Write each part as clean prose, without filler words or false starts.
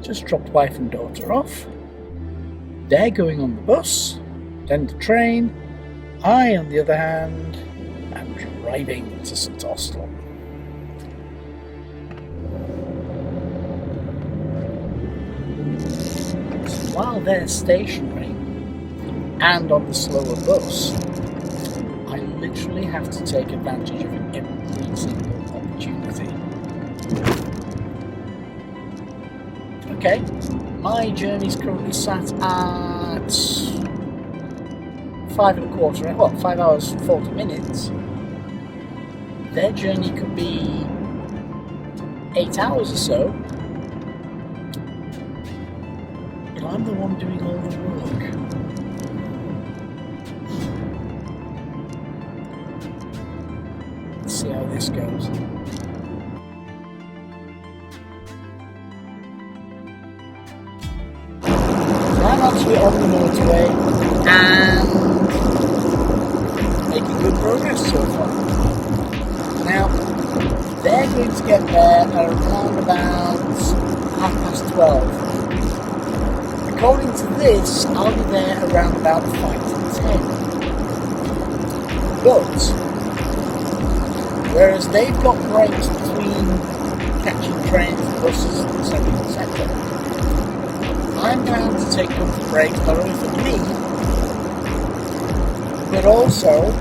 just dropped wife and daughter off. They're going on the bus, then the train. I, on the other hand, am driving to St Austell. So while they're stationary and on the slower bus, I literally have to take advantage of every single opportunity. Okay, my journey's currently sat at 5 hours 40 minutes. Their journey could be 8 hours or so, but I'm the one doing all the work. Let's see how this goes. I'm actually on the motorway and making good progress so far. Now, they're going to get there around about 12:30. According to this, I'll be there around about 5 to 10. But, whereas they've got breaks between catching trains, buses, etc., etc., I'm going to take comfort breaks not only for me, but also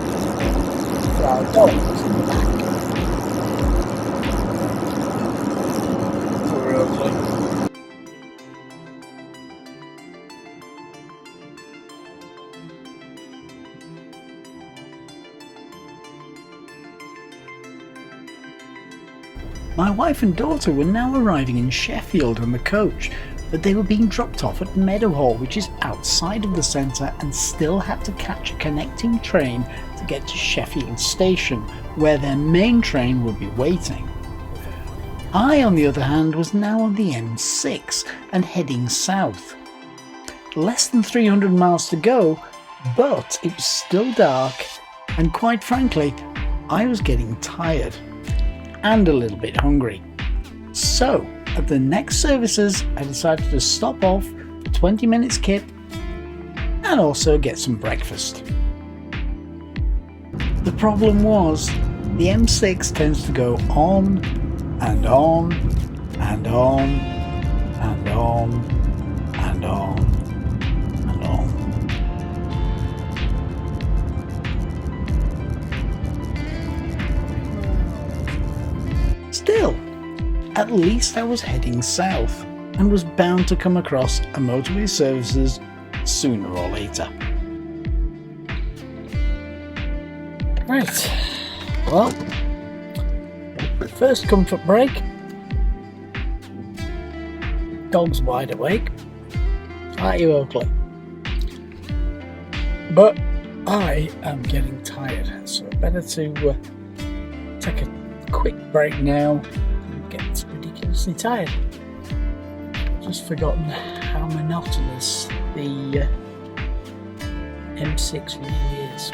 for our dogs in the back. Poor Oakley. My wife and daughter were now arriving in Sheffield on the coach, but they were being dropped off at Meadowhall, which is outside of the centre, and still had to catch a connecting train to get to Sheffield Station, where their main train would be waiting. I, on the other hand, was now on the M6 and heading south. Less than 300 miles to go, but it was still dark, and quite frankly, I was getting tired and a little bit hungry. So, at the next services, I decided to stop off for 20 minutes kip and also get some breakfast. The problem was, the M6 tends to go on and on and on and on and on and on. Still, at least I was heading south and was bound to come across a motorway services sooner or later. Right, well, first comfort break. Dog's wide awake. Aren't you, Oakley? But I am getting tired, so better to take a quick break now. Gets ridiculously tired. I've just forgotten how monotonous the M6 really is.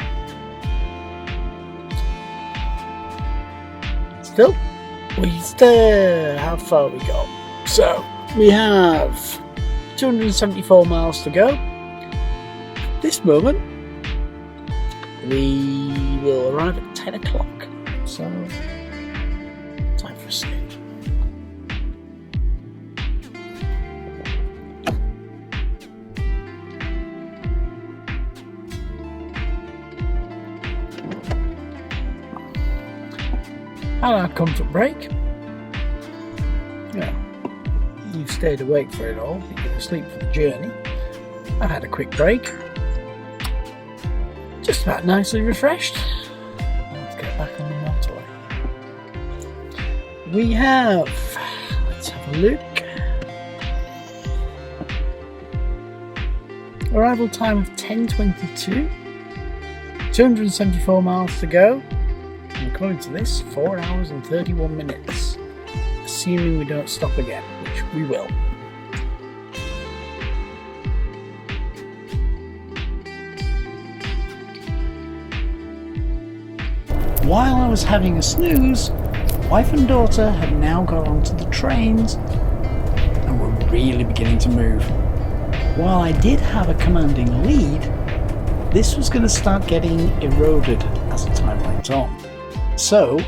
Still, how far we got? So, we have 274 miles to go. At this moment, we will arrive at 10 o'clock. So, time for a sleep. Had our comfort break. Yeah, you stayed awake for it all. You were asleep for the journey. I had a quick break. Just about nicely refreshed. Let's get back on the motorway. We have, let's have a look. Arrival time of 10:22. 274 miles to go. And according to this, 4 hours and 31 minutes. Assuming we don't stop again, which we will. While I was having a snooze, wife and daughter had now got onto the trains and were really beginning to move. While I did have a commanding lead, this was going to start getting eroded as the time went on. So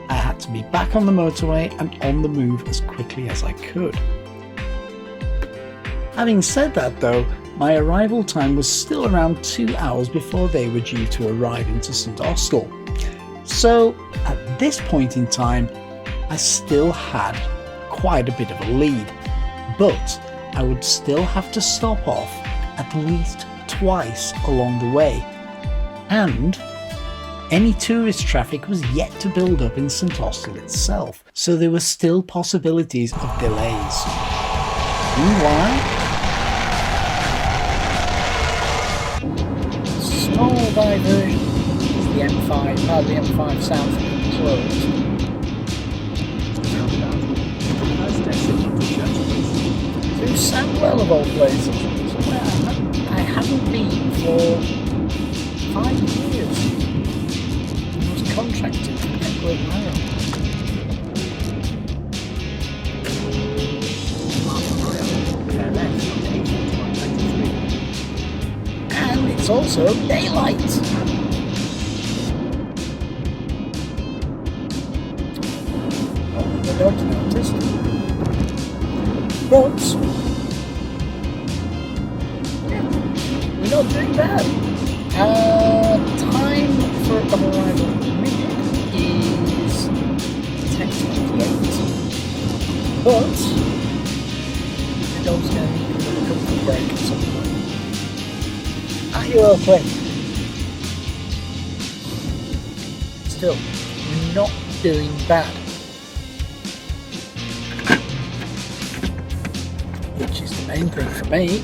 I had to be back on the motorway and on the move as quickly as I could. Having said that though, my arrival time was still around 2 hours before they were due to arrive into St Austell. So at this point in time, I still had quite a bit of a lead, but I would still have to stop off at least twice along the way, and any tourist traffic was yet to build up in St Austell itself, so there were still possibilities of delays. Meanwhile, small diversion is the M5, the M5 south closed. Through Sandwell of all places, somewhere I haven't been for 5 years. I was contracted to Edward Mile. And it's also daylight. Oh, the dog's noticed. But we're not doing bad. Time for arrival minute is 10:28. But the dog's going to need a comfort break at some point. Are you okay? Still, we're not doing bad. Which is the main thing for me.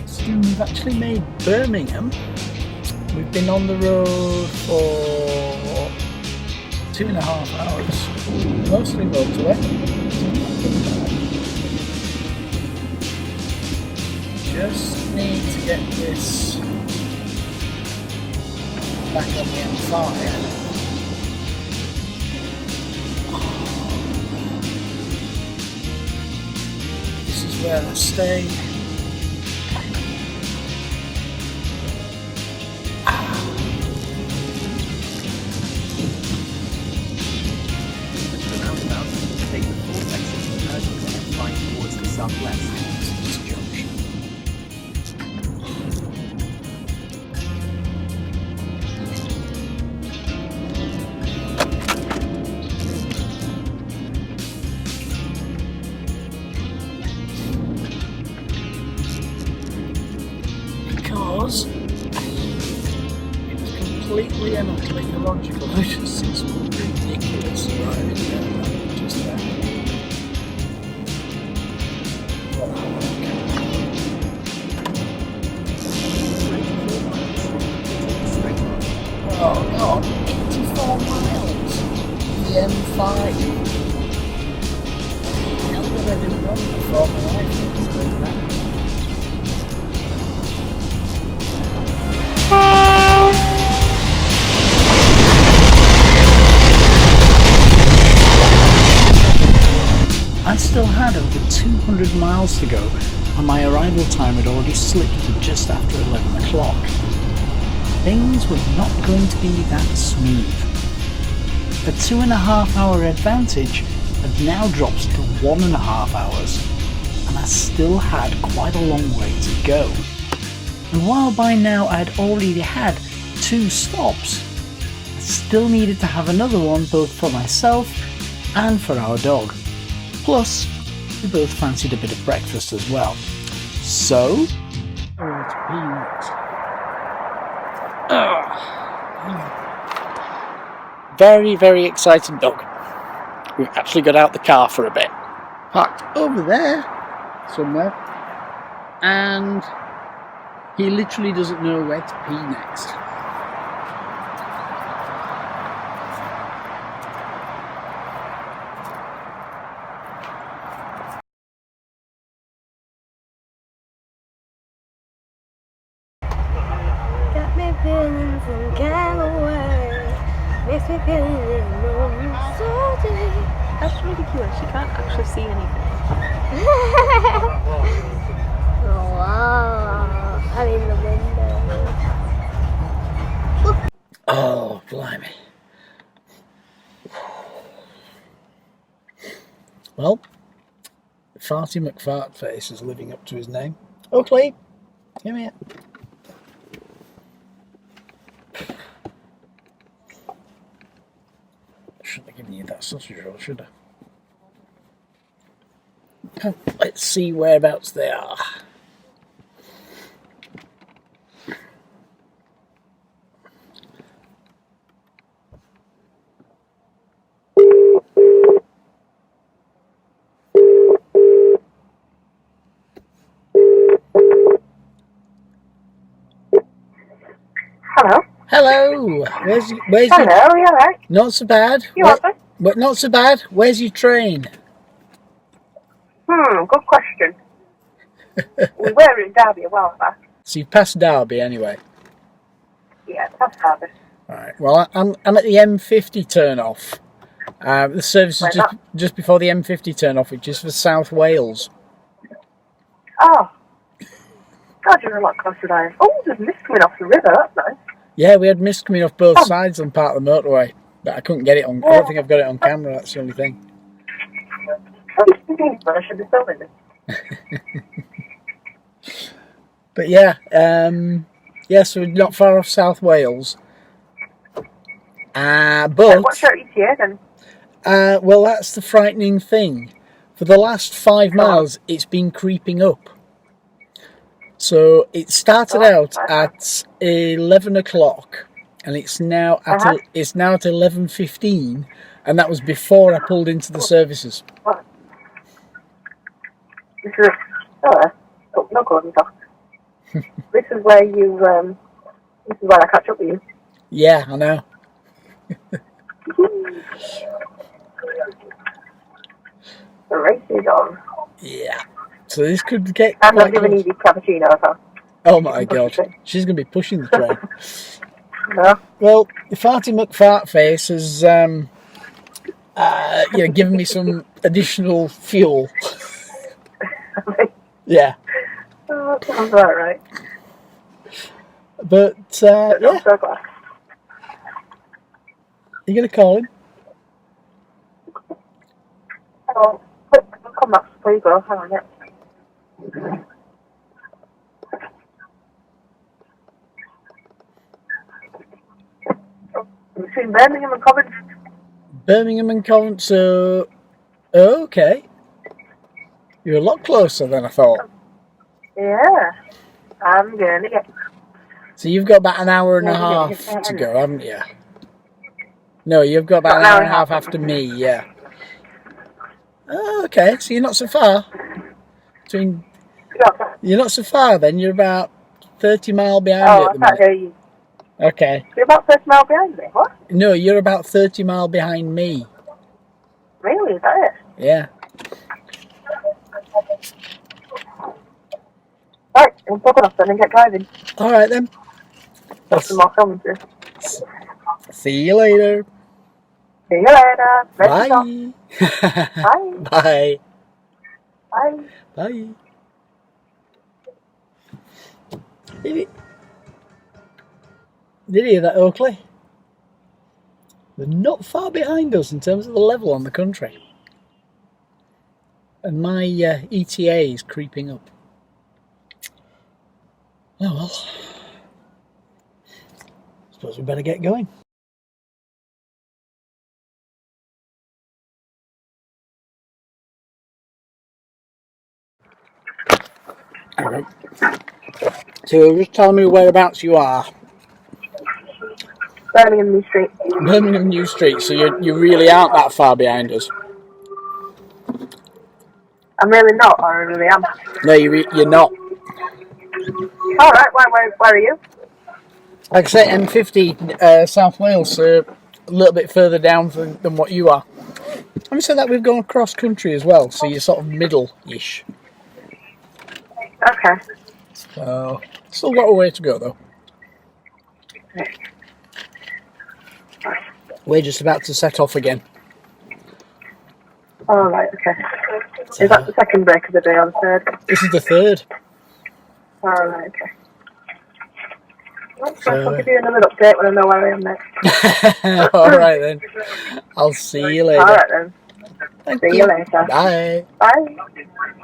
So we've actually made Birmingham. We've been on the road for 2.5 hours, mostly motorway. Just need to get this back on the M5. This is where I stay. Take the full exit to Pershing and fly towards the southwest. This junction. Because it was completely and utterly illogical. I just see some ridiculous driving there, just there. Oh god, 84 miles. The M5. Hell that I didn't run before my life was doing that. I still had over 200 miles to go, and my arrival time had already slipped to just after 11 o'clock. Things were not going to be that smooth. A 2.5 hour advantage had now dropped to 1.5 hours, and I still had quite a long way to go. And while by now I had already had 2 stops, I still needed to have another one both for myself and for our dog. Plus, we both fancied a bit of breakfast as well. So, very, very excited dog. We've actually got out the car for a bit. Parked over there somewhere, and he literally doesn't know where to pee next. Got me feeling some kind of way. That's really cute. She can't actually see anything. Wow. I'm in the window. Oh, blimey. Well, Farty McFartface is living up to his name. Oakley, come here. Shouldn't have given you that sausage roll, should I? Oh, let's see whereabouts they are. Hello. Hello. Where's Hello, your... you alright? Not so bad. You alright? But not so bad. Where's your train? Good question. We were in Derby a while back. So you've passed Derby anyway. Yeah, that's Derby. Right. Well, I'm at the M50 turn off. The service is just before the M50 turn off, which is for South Wales. Oh. God, you're a lot closer than I am. Oh, there's mist coming off the river. That's nice. Yeah, we had mist coming off both sides on part of the motorway, but I couldn't get it on. I don't think I've got it on camera. That's the only thing. I should be filming this. But yeah, so we're not far off South Wales. But What's your ETA then? well, that's the frightening thing. For the last 5 miles, it's been creeping up. So it started out at 11 o'clock, and it's now at 11:15, and that was before I pulled into the services. What? This is no golden talk. This is where you this is where I catch up with you. Yeah, I know. The race is on. Yeah. So this could get. I'm not giving you the cappuccino, huh? Oh my god, she's going to be pushing the train. No. Well, Farty McFartface has, given me some additional fuel. Yeah. Oh, that sounds about right. But yeah, I'm so glad. you going to call him? Oh, quick, come back before you go. Hang on, yeah. Between Birmingham and Coventry. Birmingham and Coventry. So, okay, you're a lot closer than I thought. Yeah, I'm gonna get. So you've got about an hour and a half to go, haven't you? No, you've got about an hour and a half after me. Yeah. Oh, okay, so you're not so far. You're not so far then. You're about 30 miles behind me at the minute. I can't hear you. Okay. You're about 30 miles behind me. What? No, you're about 30 miles behind me. Really? Is that it? Yeah. Right, we'll talk off then and get driving. All right then. Got some more filming to do. See you later. See you later. Bye. Bye. Bye. Bye. Bye. Did you hear that, Oakley? They're not far behind us in terms of the level on the country. And my ETA is creeping up. Oh well. Suppose we better get going. Alright. So just tell me whereabouts you are. Birmingham New Street. Birmingham New Street, so you really aren't that far behind us. I'm really not, or I really am. No, you're not. Alright, where are you? Like I say, M50 South Wales, so a little bit further down than what you are. Having said that, we've gone cross country as well, so you're sort of middle-ish. Okay. So, still got a way to go though. we're just about to set off again. Oh, right, okay. Is that the second break of the day or the third? This is the third. Oh, right, okay. I'll give you another update when I know where I am next. All right then. I'll see you later. All right then. Thank See you. you later. Bye. Bye.